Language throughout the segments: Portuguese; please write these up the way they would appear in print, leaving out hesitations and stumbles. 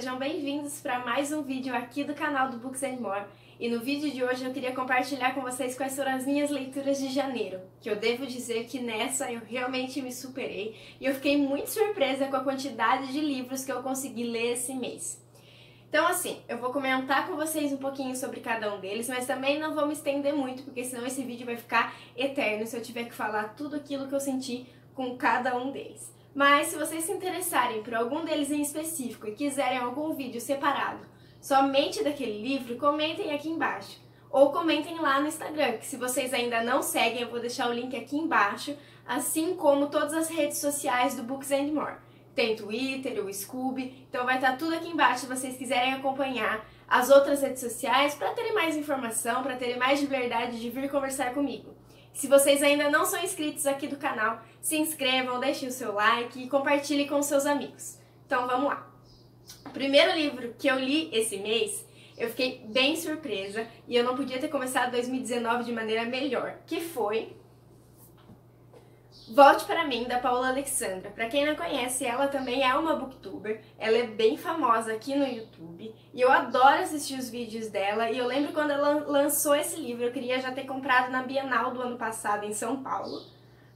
sejam bem-vindos para mais um vídeo aqui do canal do Books and More. E no vídeo de hoje eu queria compartilhar com vocês quais foram as minhas leituras de janeiro, que eu devo dizer que nessa eu realmente me superei e eu fiquei muito surpresa com a quantidade de livros que eu consegui ler esse mês. Então assim, eu vou comentar com vocês um pouquinho sobre cada um deles, mas também não vou me estender muito, porque senão esse vídeo vai ficar eterno se eu tiver que falar tudo aquilo que eu senti com cada um deles. Mas se vocês se interessarem por algum deles em específico e quiserem algum vídeo separado somente daquele livro, comentem aqui embaixo. Ou comentem lá no Instagram, que se vocês ainda não seguem, eu vou deixar o link aqui embaixo, assim como todas as redes sociais do Books and More. Tem Twitter, o Scooby, então vai estar tudo aqui embaixo se vocês quiserem acompanhar as outras redes sociais para terem mais informação, para terem mais liberdade de vir conversar comigo. Se vocês ainda não são inscritos aqui do canal, se inscrevam, deixem o seu like e compartilhem com seus amigos. Então vamos lá! O primeiro livro que eu li esse mês, eu fiquei bem surpresa e eu não podia ter começado 2019 de maneira melhor, que foi Volte Para Mim, da Paola Alexandra. Para quem não conhece, ela também é uma booktuber, ela é bem famosa aqui no YouTube e eu adoro assistir os vídeos dela. E eu lembro quando ela lançou esse livro, eu queria já ter comprado na Bienal do ano passado em São Paulo,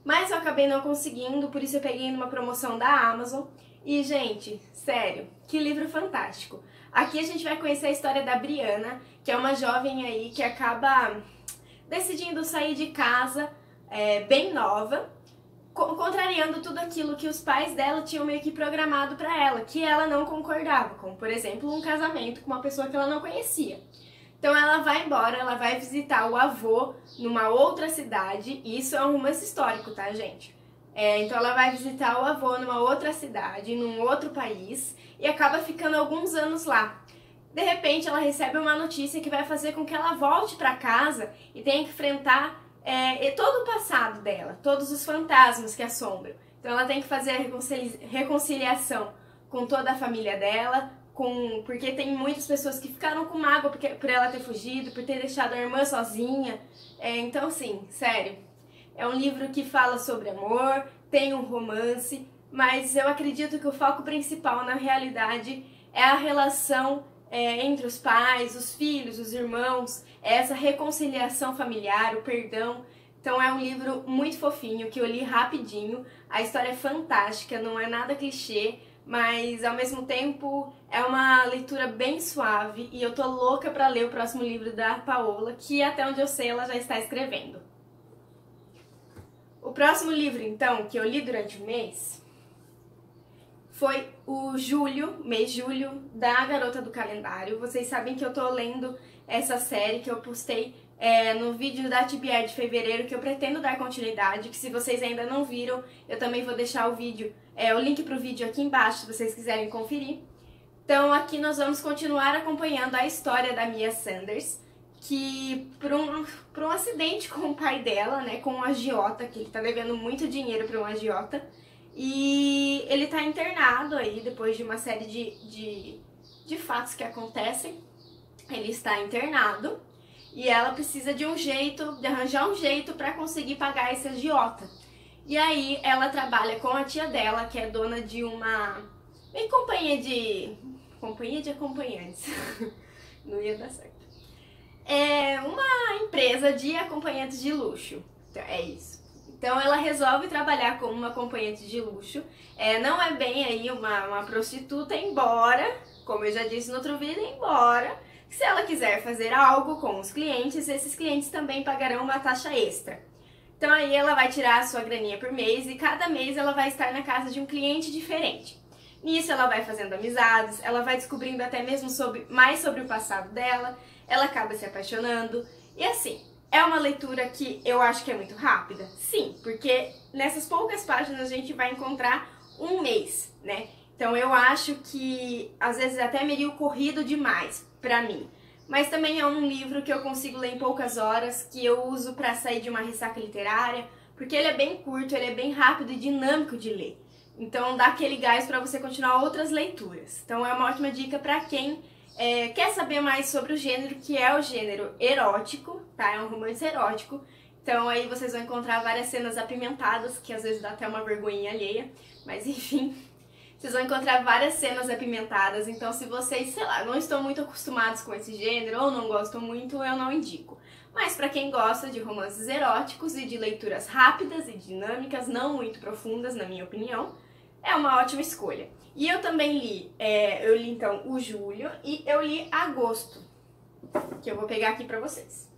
mas eu acabei não conseguindo, por isso eu peguei numa promoção da Amazon. E gente, sério, que livro fantástico! Aqui a gente vai conhecer a história da Briana, que é uma jovem aí que acaba decidindo sair de casa bem nova, contrariando tudo aquilo que os pais dela tinham meio que programado para ela, que ela não concordava, como por exemplo um casamento com uma pessoa que ela não conhecia. Então ela vai embora, ela vai visitar o avô numa outra cidade, e isso é um romance histórico, tá, gente? Então ela vai visitar o avô numa outra cidade, num outro país, e acaba ficando alguns anos lá. De repente ela recebe uma notícia que vai fazer com que ela volte para casa e tenha que enfrentar todo o passado dela, todos os fantasmas que assombram. Então ela tem que fazer a reconciliação com toda a família dela, porque tem muitas pessoas que ficaram com mágoa por ela ter fugido, por ter deixado a irmã sozinha. Então assim, sério, é um livro que fala sobre amor, tem um romance, mas eu acredito que o foco principal na realidade é a relação entre os pais, os filhos, os irmãos, essa reconciliação familiar, o perdão. Então é um livro muito fofinho, que eu li rapidinho, a história é fantástica, não é nada clichê, mas ao mesmo tempo é uma leitura bem suave e eu tô louca pra ler o próximo livro da Paola, que até onde eu sei ela já está escrevendo. O próximo livro, então, que eu li durante o mês foi o mês julho, da Garota do Calendário. Vocês sabem que eu tô lendo essa série que eu postei no vídeo da TBR de fevereiro, que eu pretendo dar continuidade, que se vocês ainda não viram, eu também vou deixar o vídeo, o link pro vídeo aqui embaixo, se vocês quiserem conferir. Então aqui nós vamos continuar acompanhando a história da Mia Sanders, que por um acidente com o pai dela, né, com um agiota, que ele tá devendo muito dinheiro para um agiota, e ele tá internado aí depois de uma série de fatos que acontecem. Ele está internado e ela precisa de arranjar um jeito para conseguir pagar esse agiota. E aí ela trabalha com a tia dela, que é dona de uma companhia de acompanhantes. Não ia dar certo. É uma empresa de acompanhantes de luxo. Então, é isso. Então ela resolve trabalhar como uma acompanhante de luxo. Não é bem aí uma prostituta, embora, como eu já disse no outro vídeo, se ela quiser fazer algo com os clientes, esses clientes também pagarão uma taxa extra. Então aí ela vai tirar a sua graninha por mês e cada mês ela vai estar na casa de um cliente diferente. Nisso ela vai fazendo amizades, ela vai descobrindo até mesmo mais sobre o passado dela, ela acaba se apaixonando e assim, é uma leitura que eu acho que é muito rápida? Sim, porque nessas poucas páginas a gente vai encontrar um mês, né? Então eu acho que às vezes até meio corrido demais pra mim. Mas também é um livro que eu consigo ler em poucas horas, que eu uso pra sair de uma ressaca literária, porque ele é bem curto, ele é bem rápido e dinâmico de ler. Então dá aquele gás pra você continuar outras leituras. Então é uma ótima dica pra quem quer saber mais sobre o gênero, que é o gênero erótico, tá? É um romance erótico. Então aí vocês vão encontrar várias cenas apimentadas, que às vezes dá até uma vergonhinha alheia, mas enfim. Vocês vão encontrar várias cenas apimentadas, então se vocês, sei lá, não estão muito acostumados com esse gênero ou não gostam muito, eu não indico. Mas para quem gosta de romances eróticos e de leituras rápidas e dinâmicas, não muito profundas, na minha opinião, é uma ótima escolha. E eu também li, eu li então o Julho e eu li Agosto, que eu vou pegar aqui pra vocês.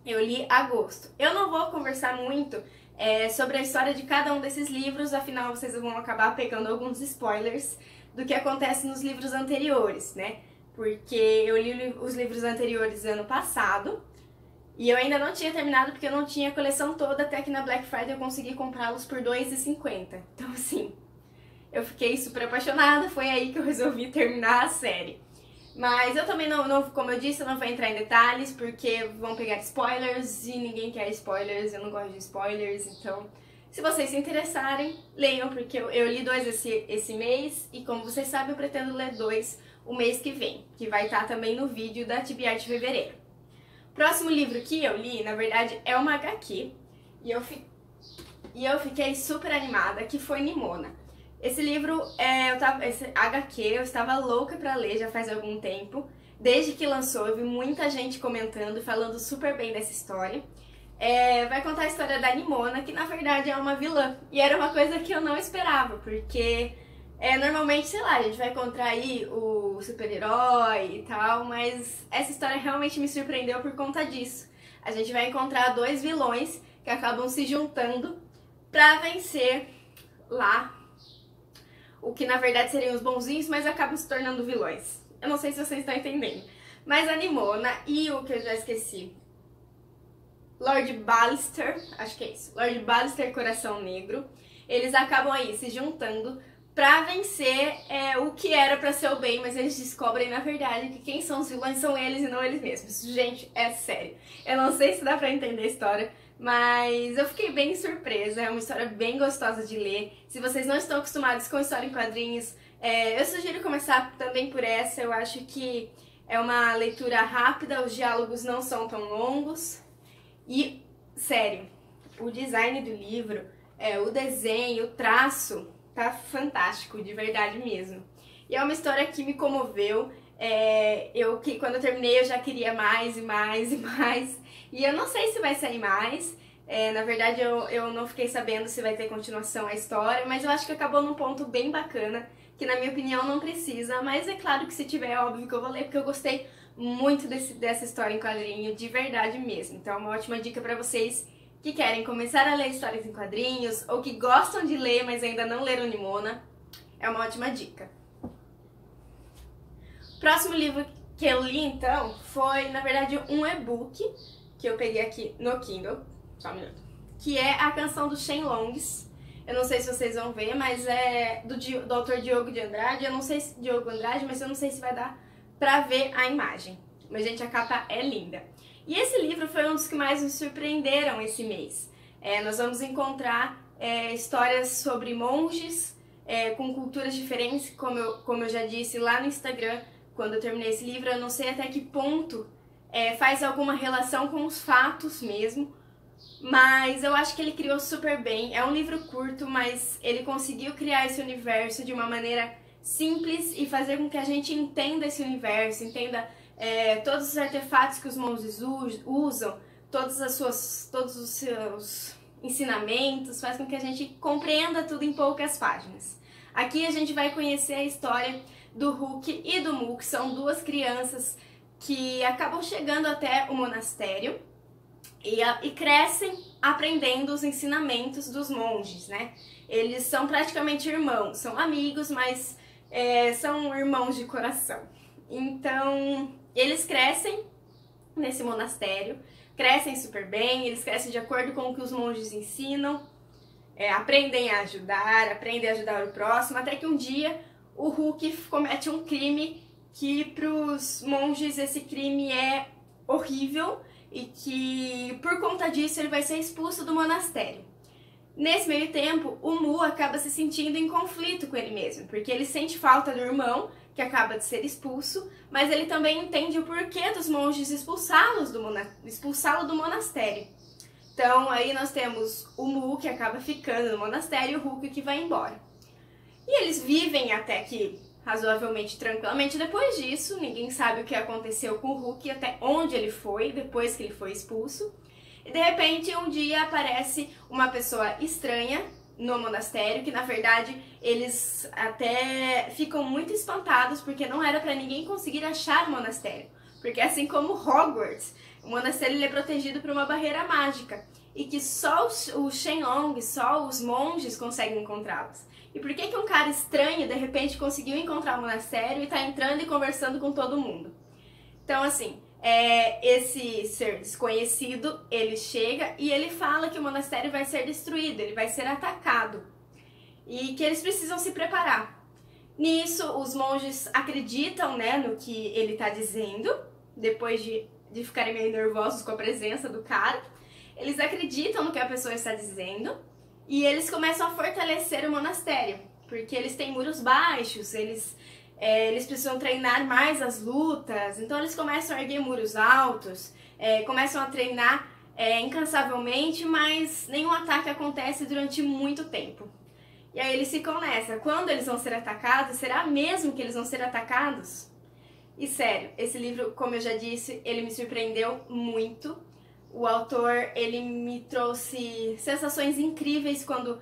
Eu li Agosto. Eu não vou conversar muito sobre a história de cada um desses livros, afinal vocês vão acabar pegando alguns spoilers do que acontece nos livros anteriores, né? Porque eu li os livros anteriores ano passado e eu ainda não tinha terminado porque eu não tinha a coleção toda, até que na Black Friday eu consegui comprá-los por R$2,50. Então assim, eu fiquei super apaixonada, foi aí que eu resolvi terminar a série. Mas eu também não, como eu disse, eu não vou entrar em detalhes porque vão pegar spoilers e ninguém quer spoilers, eu não gosto de spoilers, então se vocês se interessarem, leiam, porque eu li 2 esse mês e como vocês sabem eu pretendo ler 2 o mês que vem, que vai estar também no vídeo da TBR de fevereiro. Próximo livro que eu li, na verdade, é uma HQ e eu fiquei super animada, que foi Nimona. Esse livro, esse HQ, eu estava louca pra ler já faz algum tempo. Desde que lançou, eu vi muita gente comentando e falando super bem dessa história. Vai contar a história da Nimona, que na verdade é uma vilã. E era uma coisa que eu não esperava, porque normalmente, sei lá, a gente vai encontrar aí o super-herói e tal, mas essa história realmente me surpreendeu por conta disso. A gente vai encontrar 2 vilões que acabam se juntando pra vencer lá o que na verdade seriam os bonzinhos, mas acabam se tornando vilões. Eu não sei se vocês estão entendendo. Mas a Nimona e o que eu já esqueci, Lord Ballister, acho que é isso, Lord Ballister Coração Negro, eles acabam aí se juntando pra vencer o que era pra ser o bem, mas eles descobrem na verdade que quem são os vilões são eles e não eles mesmos. Gente, é sério. Eu não sei se dá pra entender a história, mas eu fiquei bem surpresa, é uma história bem gostosa de ler. Se vocês não estão acostumados com história em quadrinhos, eu sugiro começar também por essa. Eu acho que é uma leitura rápida, os diálogos não são tão longos. E, sério, o design do livro, o desenho, o traço, tá fantástico, de verdade mesmo. E é uma história que me comoveu. Quando eu terminei eu já queria mais e mais e mais. E eu não sei se vai sair mais. Na verdade eu não fiquei sabendo se vai ter continuação a história, mas eu acho que acabou num ponto bem bacana, que na minha opinião não precisa, mas é claro que se tiver, é óbvio que eu vou ler, porque eu gostei muito dessa história em quadrinho, de verdade mesmo. Então é uma ótima dica pra vocês que querem começar a ler histórias em quadrinhos, ou que gostam de ler, mas ainda não leram Nimona. É uma ótima dica. Próximo livro que eu li, então, foi, na verdade, um e-book que eu peguei aqui no Kindle, só um minuto, que é A Canção dos Shenlongs. Eu não sei se vocês vão ver, mas é do autor Diogo de Andrade. Eu não sei se Diogo Andrade, mas eu não sei se vai dar pra ver a imagem. Mas, gente, a capa é linda. E esse livro foi um dos que mais me surpreenderam esse mês. Nós vamos encontrar histórias sobre monges com culturas diferentes, como eu já disse lá no Instagram, quando eu terminei esse livro. Eu não sei até que ponto faz alguma relação com os fatos mesmo, mas eu acho que ele criou super bem. É um livro curto, mas ele conseguiu criar esse universo de uma maneira simples e fazer com que a gente entenda esse universo, entenda todos os artefatos que os monges usam, todos os seus ensinamentos, faz com que a gente compreenda tudo em poucas páginas. Aqui a gente vai conhecer a história do Hulk e do Mu, que são 2 crianças que acabam chegando até o monastério e crescem aprendendo os ensinamentos dos monges, né? Eles são praticamente irmãos, são amigos, mas são irmãos de coração. Então, eles crescem nesse monastério, crescem super bem, eles crescem de acordo com o que os monges ensinam, aprendem a ajudar o próximo, até que um dia o Hulk comete um crime que pros monges esse crime é horrível e que por conta disso ele vai ser expulso do monastério. Nesse meio tempo, o Mu acaba se sentindo em conflito com ele mesmo, porque ele sente falta do irmão, que acaba de ser expulso, mas ele também entende o porquê dos monges expulsá-lo do monastério. Então aí nós temos o Mu, que acaba ficando no monastério, e o Hulk que vai embora. E eles vivem até que razoavelmente tranquilamente. Depois disso, ninguém sabe o que aconteceu com o Hulk, até onde ele foi, depois que ele foi expulso. E de repente, um dia aparece uma pessoa estranha no monastério, que na verdade eles até ficam muito espantados, porque não era para ninguém conseguir achar o monastério. Porque assim como Hogwarts, o monastério ele é protegido por uma barreira mágica, e que só o Shenlong, só os monges conseguem encontrá-los. E por que um cara estranho, de repente, conseguiu encontrar o monastério e tá entrando e conversando com todo mundo? Então, assim, esse ser desconhecido, ele chega e ele fala que o monastério vai ser destruído, ele vai ser atacado. E que eles precisam se preparar. Nisso, os monges acreditam, né, no que ele tá dizendo, depois de ficarem meio nervosos com a presença do cara. Eles acreditam no que a pessoa está dizendo. E eles começam a fortalecer o monastério, porque eles têm muros baixos, eles precisam treinar mais as lutas, então eles começam a erguer muros altos, começam a treinar incansavelmente, mas nenhum ataque acontece durante muito tempo. E aí eles ficam nessa, quando eles vão ser atacados, será mesmo que eles vão ser atacados? E sério, esse livro, como eu já disse, ele me surpreendeu muito. O autor, ele me trouxe sensações incríveis quando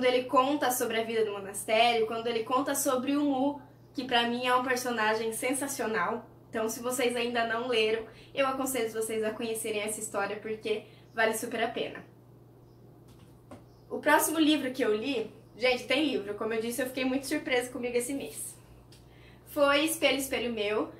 ele conta sobre a vida do monastério, quando ele conta sobre o Mu, que pra mim é um personagem sensacional. Então, se vocês ainda não leram, eu aconselho vocês a conhecerem essa história, porque vale super a pena. O próximo livro que eu li, gente, tem livro, como eu disse, eu fiquei muito surpresa comigo esse mês. Foi Espelho, Espelho Meu,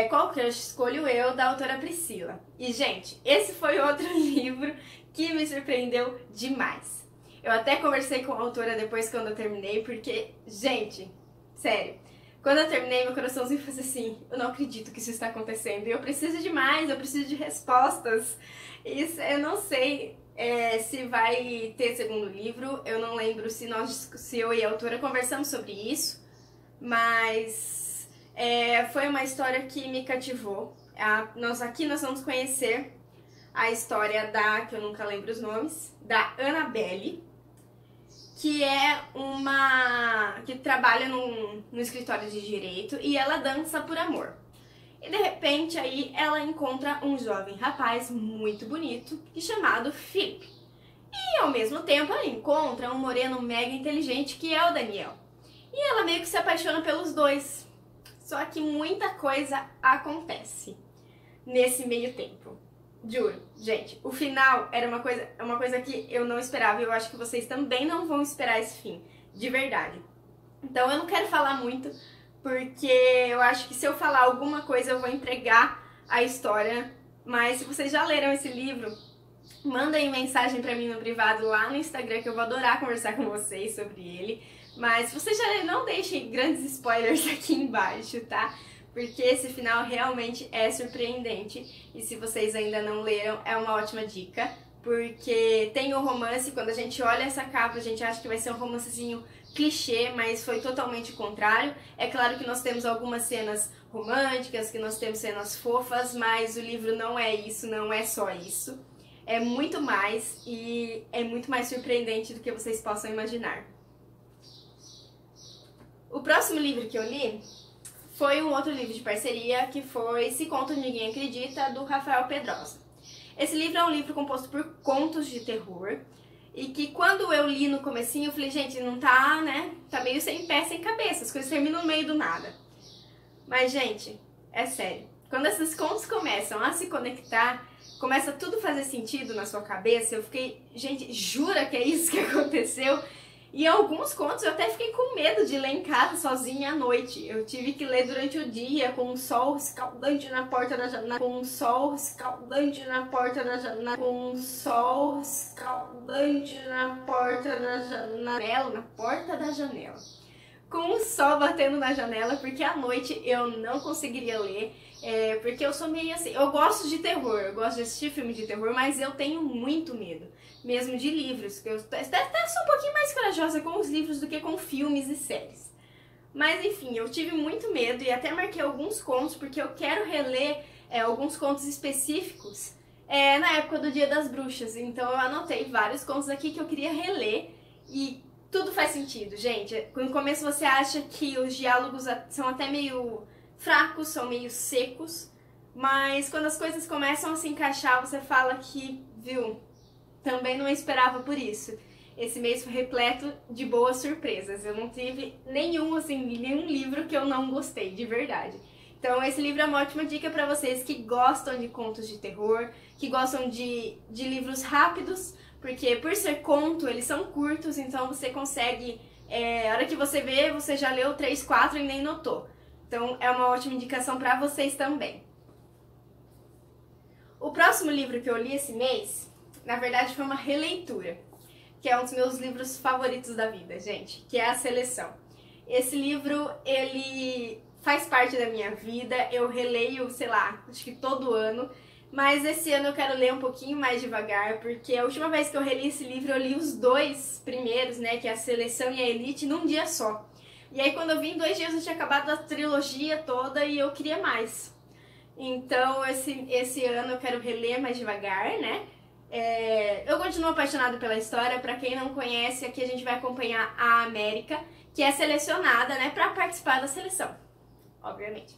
Qual Crush Escolho Eu, da autora Priscila. E, gente, esse foi outro livro que me surpreendeu demais. Eu até conversei com a autora depois quando eu terminei, porque, gente, sério, quando eu terminei, meu coraçãozinho fez assim, eu não acredito que isso está acontecendo, eu preciso de mais, eu preciso de respostas. Isso, eu não sei se vai ter segundo livro, eu não lembro se eu e a autora conversamos sobre isso, mas foi uma história que me cativou. Aqui nós vamos conhecer a história que eu nunca lembro os nomes, da Annabelle, que é que trabalha no escritório de direito e ela dança por amor. E de repente aí ela encontra um jovem rapaz muito bonito chamado Philip. E ao mesmo tempo ela encontra um moreno mega inteligente que é o Daniel. E ela meio que se apaixona pelos dois. Só que muita coisa acontece nesse meio tempo. Juro, gente, o final era uma coisa que eu não esperava e eu acho que vocês também não vão esperar esse fim, de verdade. Então eu não quero falar muito, porque eu acho que se eu falar alguma coisa eu vou entregar a história. Mas se vocês já leram esse livro, mandem mensagem pra mim no privado lá no Instagram, que eu vou adorar conversar com vocês sobre ele. Mas se vocês já leram, não deixem grandes spoilers aqui embaixo, tá? Porque esse final realmente é surpreendente. E se vocês ainda não leram, é uma ótima dica. Porque tem o romance, quando a gente olha essa capa, a gente acha que vai ser um romancezinho clichê, mas foi totalmente o contrário. É claro que nós temos algumas cenas românticas, que nós temos cenas fofas, mas o livro não é isso, não é só isso. É muito mais e é muito mais surpreendente do que vocês possam imaginar. O próximo livro que eu li foi um outro livro de parceria, que foi Se Conto Ninguém Acredita, do Rafael Pedrosa. Esse livro é um livro composto por contos de terror, e que quando eu li no comecinho, eu falei, gente, não tá, né? Tá meio sem pé, sem cabeça, as coisas terminam no meio do nada. Mas, gente, é sério. Quando esses contos começam a se conectar, começa tudo a fazer sentido na sua cabeça, eu fiquei, gente, jura que é isso que aconteceu? E alguns contos eu até fiquei com medo de ler em casa sozinha à noite. Eu tive que ler durante o dia, com um sol escaldante na porta da janela, com um sol escaldante na porta da janela, com um sol escaldante na porta da janela, com o sol batendo na janela, porque à noite eu não conseguiria ler, porque eu sou meio assim, eu gosto de terror, eu gosto de assistir filme de terror, mas eu tenho muito medo, mesmo de livros, que eu até sou um pouquinho mais corajosa com os livros do que com filmes e séries. Mas enfim, eu tive muito medo e até marquei alguns contos, porque eu quero reler alguns contos específicos na época do Dia das Bruxas. Então eu anotei vários contos aqui que eu queria reler e tudo faz sentido, gente. No começo você acha que os diálogos são até meio fracos, são meio secos, mas quando as coisas começam a se encaixar, você fala que, viu, também não esperava por isso. Esse mês foi repleto de boas surpresas. Eu não tive nenhum livro que eu não gostei, de verdade. Então esse livro é uma ótima dica para vocês que gostam de contos de terror, que gostam de livros rápidos, porque por ser conto, eles são curtos, então você consegue, a hora que você vê, você já leu 3, 4 e nem notou. Então é uma ótima indicação para vocês também. O próximo livro que eu li esse mês, na verdade foi uma releitura, que é um dos meus livros favoritos da vida, gente, que é A Seleção. Esse livro, ele faz parte da minha vida, eu releio, sei lá, acho que todo ano, mas esse ano eu quero ler um pouquinho mais devagar, porque a última vez que eu reli esse livro, eu li os 2 primeiros, né, que é A Seleção e A Elite, num dia só. E aí quando eu vi em 2 dias eu tinha acabado a trilogia toda e eu queria mais. Então esse ano eu quero reler mais devagar, né? Eu continuo apaixonada pela história. Pra quem não conhece, aqui a gente vai acompanhar a América, que é selecionada, né, pra participar da seleção, obviamente.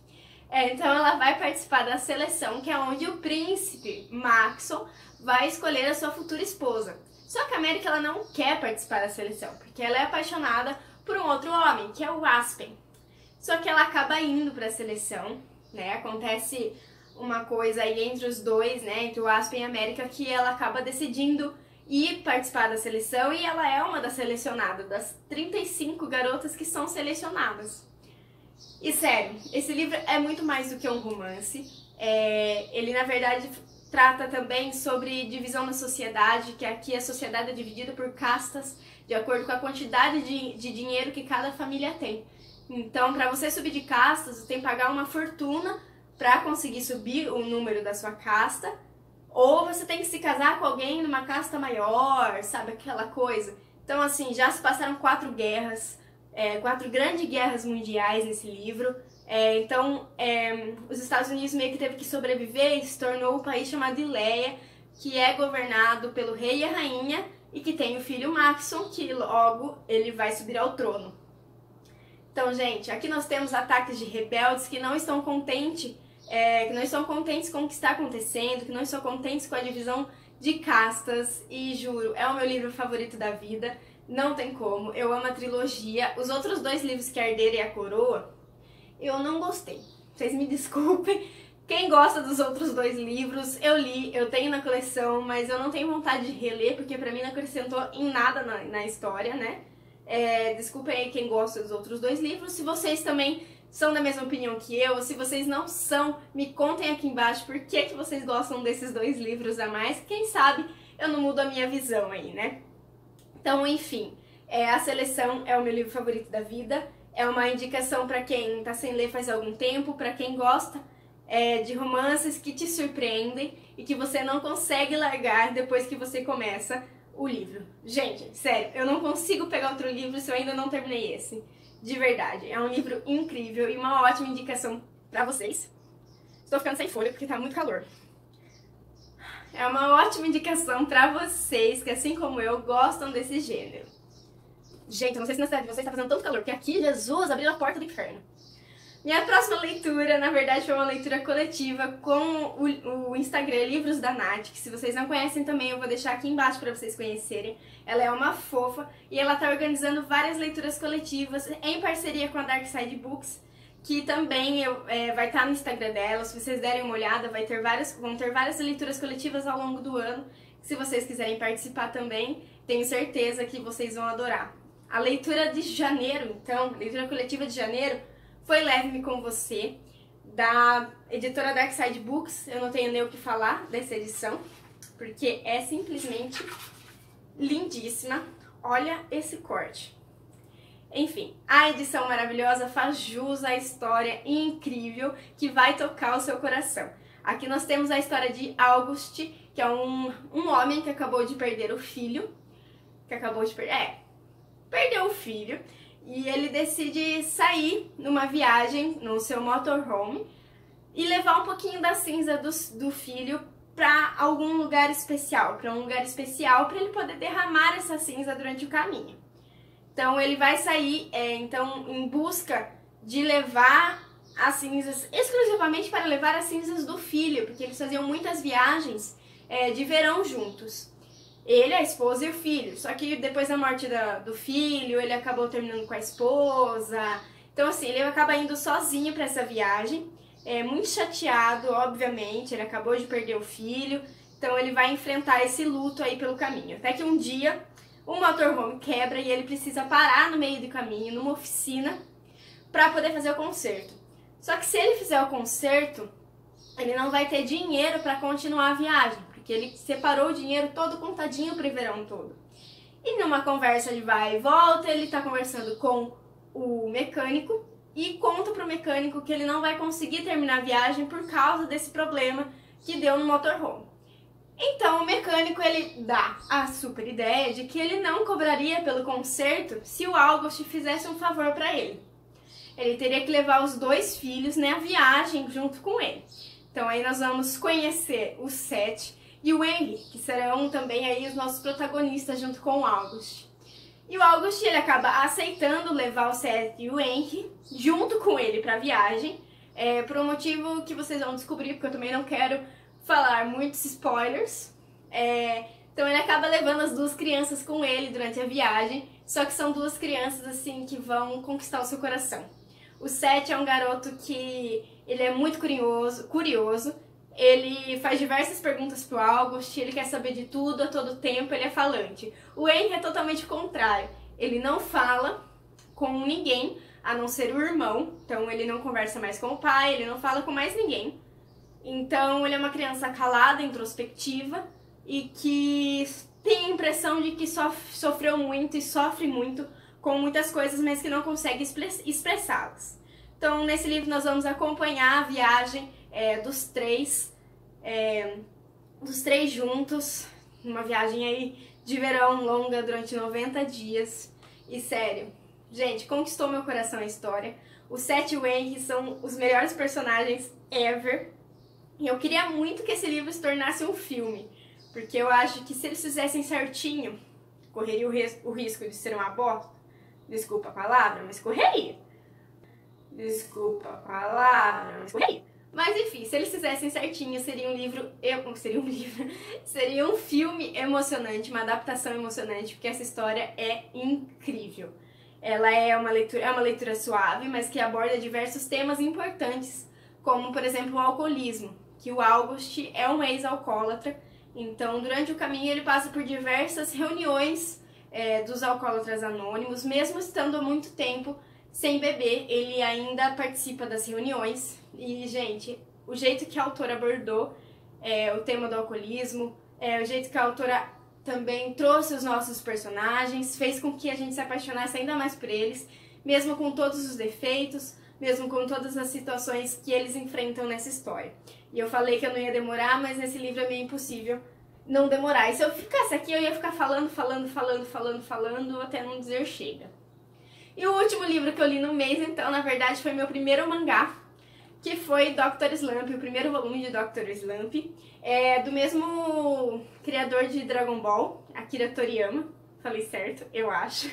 Então ela vai participar da seleção, que é onde o príncipe Maxon vai escolher a sua futura esposa. Só que a América, ela não quer participar da seleção, porque ela é apaixonada por um outro homem, que é o Aspen. Só que ela acaba indo pra seleção, né, acontece uma coisa aí entre os dois, né, entre o Aspen e a América, que ela acaba decidindo ir participar da seleção e ela é uma das selecionadas, das 35 garotas que são selecionadas. E sério, esse livro é muito mais do que um romance, ele na verdade trata também sobre divisão na sociedade, que aqui a sociedade é dividida por castas, de acordo com a quantidade de dinheiro que cada família tem. Então, para você subir de castas, você tem que pagar uma fortuna para conseguir subir o número da sua casta, ou você tem que se casar com alguém numa casta maior, sabe, aquela coisa. Então, assim, já se passaram 4 guerras, 4 grandes guerras mundiais nesse livro. Os Estados Unidos meio que teve que sobreviver e se tornou um país chamado Ileia, que é governado pelo rei e a rainha, e que tem o filho Maxon, que logo ele vai subir ao trono. Então, gente, aqui nós temos ataques de rebeldes que não estão contentes, com o que está acontecendo, que não estão contentes com a divisão de castas, e juro, é o meu livro favorito da vida, não tem como, eu amo a trilogia. Os outros 2 livros, que é a Herdeira e a Coroa, eu não gostei, vocês me desculpem. Quem gosta dos outros 2 livros, eu li, eu tenho na coleção, mas eu não tenho vontade de reler, porque pra mim não acrescentou em nada na história, né? Desculpem aí quem gosta dos outros 2 livros. Se vocês também são da mesma opinião que eu, se vocês não são, me contem aqui embaixo por que vocês gostam desses 2 livros a mais. Quem sabe eu não mudo a minha visão aí, né? Então, enfim, A Seleção é o meu livro favorito da vida. É uma indicação pra quem tá sem ler faz algum tempo, pra quem gosta de romances que te surpreendem e que você não consegue largar depois que você começa o livro. Gente, sério, eu não consigo pegar outro livro se eu ainda não terminei esse. De verdade, é um livro incrível e uma ótima indicação pra vocês. Estou ficando sem folha porque tá muito calor. É uma ótima indicação pra vocês que, assim como eu, gostam desse gênero. Gente, eu não sei se na cidade de vocês tá fazendo tanto calor, porque aqui Jesus abriu a porta do inferno. Minha próxima leitura, na verdade, foi uma leitura coletiva com o Instagram Livros da Nath, que se vocês não conhecem também, eu vou deixar aqui embaixo para vocês conhecerem. Ela é uma fofa e ela tá organizando várias leituras coletivas em parceria com a Dark Side Books, que também vai estar no Instagram dela. Se vocês derem uma olhada, vão ter várias leituras coletivas ao longo do ano. Se vocês quiserem participar também, tenho certeza que vocês vão adorar. A leitura de janeiro, então, leitura coletiva de janeiro, foi Leve-me com Você, da editora Dark Side Books. Eu não tenho nem o que falar dessa edição, porque é simplesmente lindíssima. Olha esse corte. Enfim, a edição maravilhosa faz jus à história incrível que vai tocar o seu coração. Aqui nós temos a história de August, que é um homem que acabou de perder o filho. Perdeu o filho. E ele decide sair numa viagem no seu motorhome e levar um pouquinho da cinza do filho para algum lugar especial, para ele poder derramar essa cinza durante o caminho. Então ele vai sair então em busca de levar as cinzas, exclusivamente para levar as cinzas do filho, porque eles faziam muitas viagens de verão juntos. Ele, a esposa e o filho. Só que depois da morte do filho, ele acabou terminando com a esposa. Então assim, ele acaba indo sozinho para essa viagem. Muito chateado, obviamente, ele acabou de perder o filho. Então ele vai enfrentar esse luto aí pelo caminho. Até que um dia o motorhome quebra e ele precisa parar no meio do caminho, numa oficina, para poder fazer o conserto. Só que se ele fizer o conserto, ele não vai ter dinheiro para continuar a viagem, porque ele separou o dinheiro todo contadinho para o verão todo. E numa conversa de vai e volta, ele está conversando com o mecânico e conta pro mecânico que ele não vai conseguir terminar a viagem por causa desse problema que deu no motorhome. Então o mecânico ele dá a super ideia de que ele não cobraria pelo conserto se o August fizesse um favor para ele. Ele teria que levar os 2 filhos na viagem junto com ele. Então aí nós vamos conhecer o Seth e o Henry, que serão também aí os nossos protagonistas junto com o August. E o August ele acaba aceitando levar o Seth e o Henry junto com ele para a viagem, por um motivo que vocês vão descobrir, porque eu também não quero falar muitos spoilers. Então ele acaba levando as 2 crianças com ele durante a viagem, só que são 2 crianças assim que vão conquistar o seu coração. O Seth é um garoto que ele é muito curioso, ele faz diversas perguntas pro August, ele quer saber de tudo a todo tempo, ele é falante. O Henry é totalmente o contrário, ele não fala com ninguém, a não ser o irmão, então ele não conversa mais com o pai, ele não fala com mais ninguém. Então ele é uma criança calada, introspectiva e que tem a impressão de que sofreu muito e sofre muito com muitas coisas, mas que não consegue expressá-las. Então nesse livro nós vamos acompanhar a viagem dos três juntos, uma viagem aí de verão longa durante 90 dias. E sério, gente, conquistou meu coração a história. O Seth e o Henry são os melhores personagens ever. E eu queria muito que esse livro se tornasse um filme, porque eu acho que se eles fizessem certinho, correria o risco de ser uma bosta. Desculpa a palavra, mas correria. Desculpa a palavra, mas correria. Mas enfim, se eles fizessem certinho, seria um filme emocionante, uma adaptação emocionante, porque essa história é incrível. Ela é uma leitura suave, mas que aborda diversos temas importantes, como por exemplo o alcoolismo, que o August é um ex-alcoólatra, então durante o caminho ele passa por diversas reuniões dos alcoólatras anônimos, mesmo estando há muito tempo sem beber, ele ainda participa das reuniões. E, gente, o jeito que a autora abordou o tema do alcoolismo, o jeito que a autora também trouxe os nossos personagens, fez com que a gente se apaixonasse ainda mais por eles, mesmo com todos os defeitos, mesmo com todas as situações que eles enfrentam nessa história. E eu falei que eu não ia demorar, mas nesse livro é meio impossível não demorar. E se eu ficasse aqui, eu ia ficar falando, até não dizer chega. E o último livro que eu li no mês, então, na verdade, foi meu primeiro mangá, que foi Dr. Slump, o primeiro volume de Dr. Slump, do mesmo criador de Dragon Ball, Akira Toriyama, falei certo, eu acho.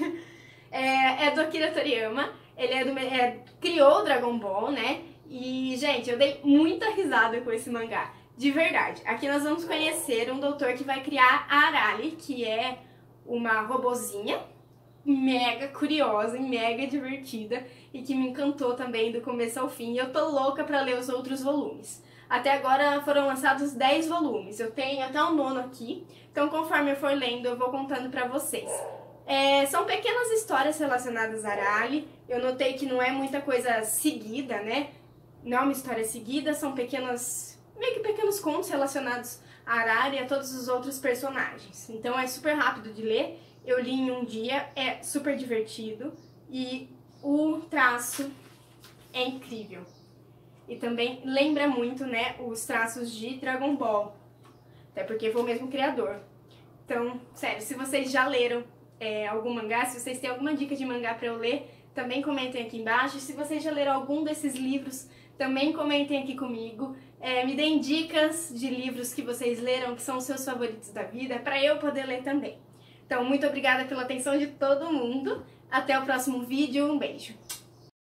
Do Akira Toriyama, ele criou o Dragon Ball, né? E, gente, eu dei muita risada com esse mangá, de verdade. Aqui nós vamos conhecer um doutor que vai criar a Arale, que é uma robozinha mega curiosa e mega divertida e que me encantou também do começo ao fim. E eu tô louca pra ler os outros volumes. Até agora foram lançados 10 volumes, eu tenho até o 9º aqui, então conforme eu for lendo eu vou contando pra vocês. São pequenas histórias relacionadas a Arale, eu notei que não é muita coisa seguida, né? Não é uma história seguida, são meio que pequenos contos relacionados a Arale e a todos os outros personagens. Então é super rápido de ler, eu li em um dia, é super divertido e o traço é incrível. E também lembra muito, né, os traços de Dragon Ball, até porque foi o mesmo criador. Então, sério, se vocês já leram algum mangá, se vocês têm alguma dica de mangá pra eu ler, também comentem aqui embaixo. Se vocês já leram algum desses livros, também comentem aqui comigo. Me deem dicas de livros que vocês leram, que são os seus favoritos da vida, para eu poder ler também. Então, muito obrigada pela atenção de todo mundo. Até o próximo vídeo. Um beijo.